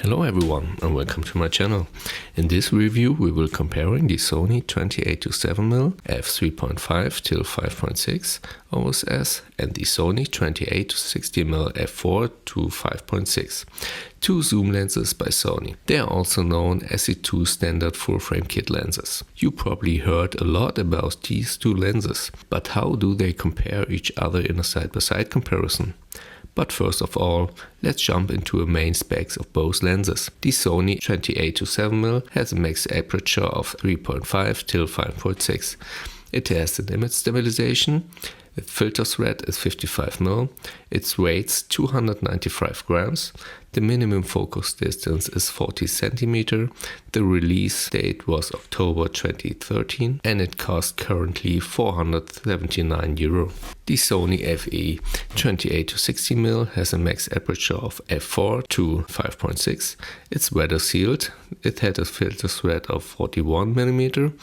Hello everyone and welcome to my channel. In this review we will comparing the Sony 28-7mm f3.5-5.6 OSS and the Sony 28-60mm f4.0-5.6. Two zoom lenses by Sony. They are also known as the two standard full-frame kit lenses. You probably heard a lot about these two lenses, but how do they compare each other in a side-by-side comparison? But first of all, let's jump into the main specs of both lenses. The Sony 28-7mm has a max aperture of 3.5-5.6. It has an image stabilization. The filter thread is 55mm. It weighs 295 grams. The minimum focus distance is 40 cm. The release date was October 2013 and it costs currently €479. The Sony FE 28-60mm has a max aperture of f4.0-5.6. It's weather sealed. It had a filter thread of 41mm.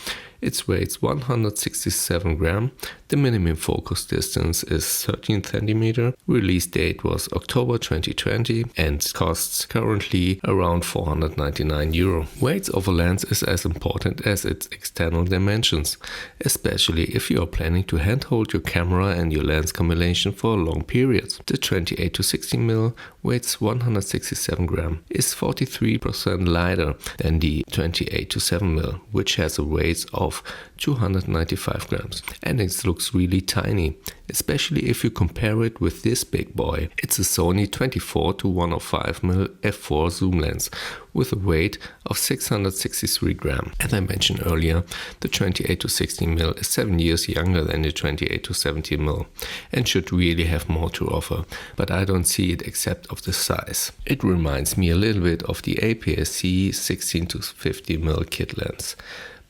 It weighs 167 grams. The minimum focus distance is 13 cm. Release date was October 2020 and costs currently around €499. Weight of a lens is as important as its external dimensions, especially if you are planning to handhold your camera and your lens combination for long periods. The 28-60mm weighs 167 grams, is 43% lighter than the 28-7mm, which has a weight of 295 grams, and it looks really tiny, especially if you compare it with this big boy. It's a Sony 24-105mm f4 zoom lens with a weight of 663 grams. As I mentioned earlier, the 28-60mm is 7 years younger than the 28-70mm and should really have more to offer, but I don't see it except of the size. It reminds me a little bit of the APS-C 16-50mm kit lens.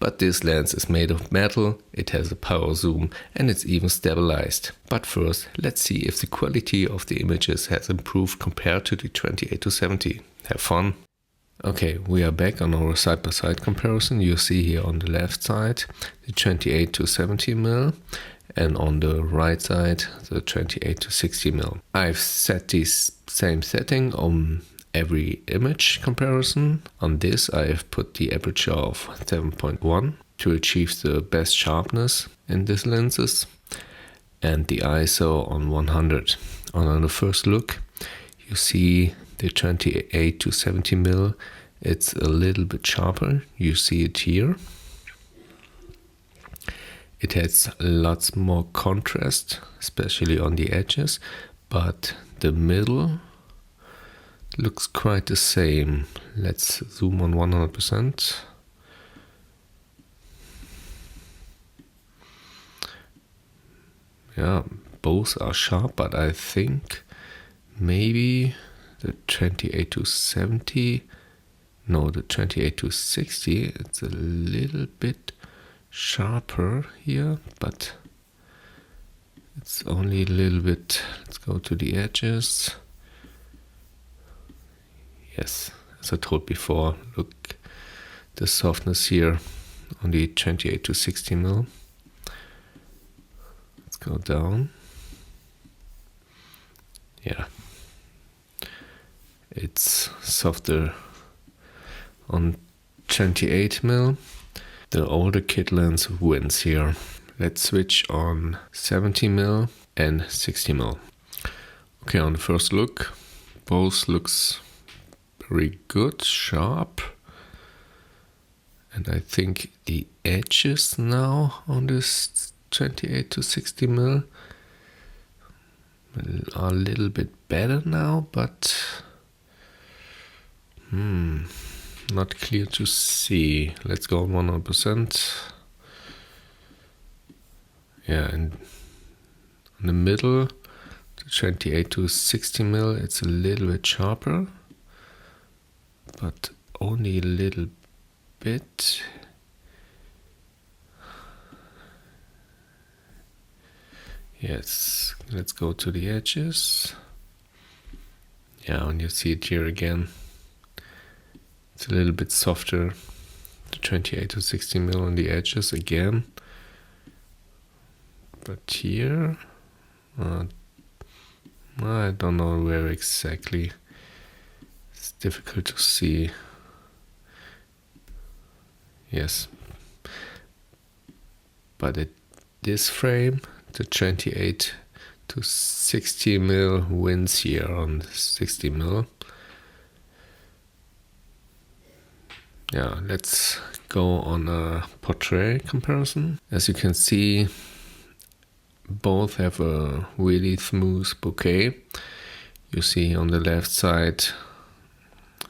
But this lens is made of metal, it has a power zoom and it's even stabilized. But first, let's see if the quality of the images has improved compared to the 28-70. Have fun! Okay, we are back on our side-by-side comparison. You see here on the left side the 28-70mm and on the right side the 28-60mm. I've set this same setting on every image comparison. On this I have put the aperture of 7.1 to achieve the best sharpness in these lenses and the ISO on 100. On the first look you see the 28-70mm, it's a little bit sharper. You see it here. It has lots more contrast, especially on the edges, but the middle looks quite the same. Let's zoom on 100%. Yeah, both are sharp, but I think maybe the 28-70, no, the 28-60, it's a little bit sharper here, but it's only a little bit. Let's go to the edges. Yes, as I told before, look, the softness here on the 28-60mm. Let's go down. Yeah, it's softer on 28mm. The older kit lens wins here. Let's switch on 70mm and 60mm. Okay, on the first look, both looks very good, sharp, and I think the edges now on this 28-60mm are a little bit better now, but not clear to see. Let's go on 100%. Yeah, and in the middle, the 28-60mm, it's a little bit sharper, but only a little bit. Yes, let's go to the edges. Yeah, and you see it here again. It's a little bit softer, the 28-60mm on the edges again. But here, I don't know where exactly. difficult to see. Yes. But this frame, the 28 to 60mm wins here on 60mm. Yeah, let's go on a portrait comparison. As you can see, both have a really smooth bouquet. You see on the left side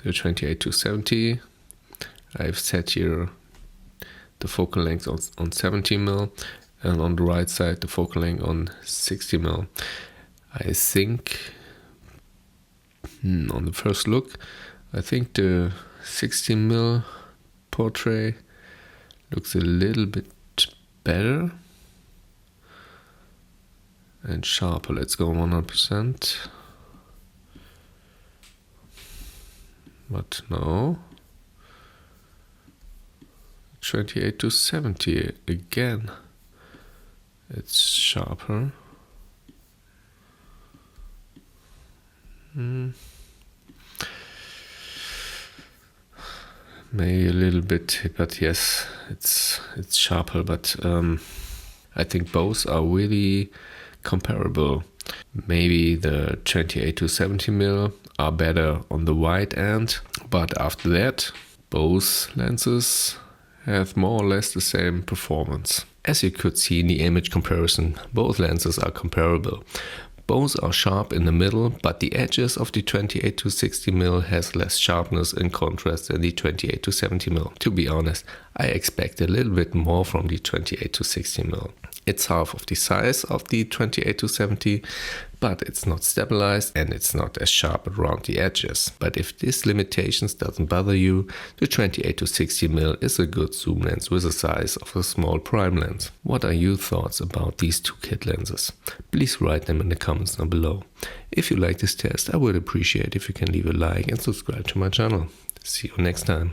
the 28 to 70. I've set here the focal length on 70mm, and on the right side the focal length on 60mm. I think, on the first look, I think the 60mm portrait looks a little bit better and sharper. Let's go 100%. But no. 28 to 70 again. It's sharper. Maybe a little bit, but yes, it's sharper. But I think both are really comparable. Maybe the 28 to 70mm are better on the wide end, but after that, both lenses have more or less the same performance. As you could see in the image comparison, both lenses are comparable. Both are sharp in the middle, but the edges of the 28 to 60mm has less sharpness in contrast than the 28 to 70mm. To be honest, I expect a little bit more from the 28 to 60mm. It's half of the size of the 28 to 70, but it's not stabilized and it's not as sharp around the edges. But if these limitations doesn't bother you, the 28 to 60mm is a good zoom lens with the size of a small prime lens. What are your thoughts about these two kit lenses? Please write them in the comments down below. If you like this test, I would appreciate if you can leave a like and subscribe to my channel. See you next time.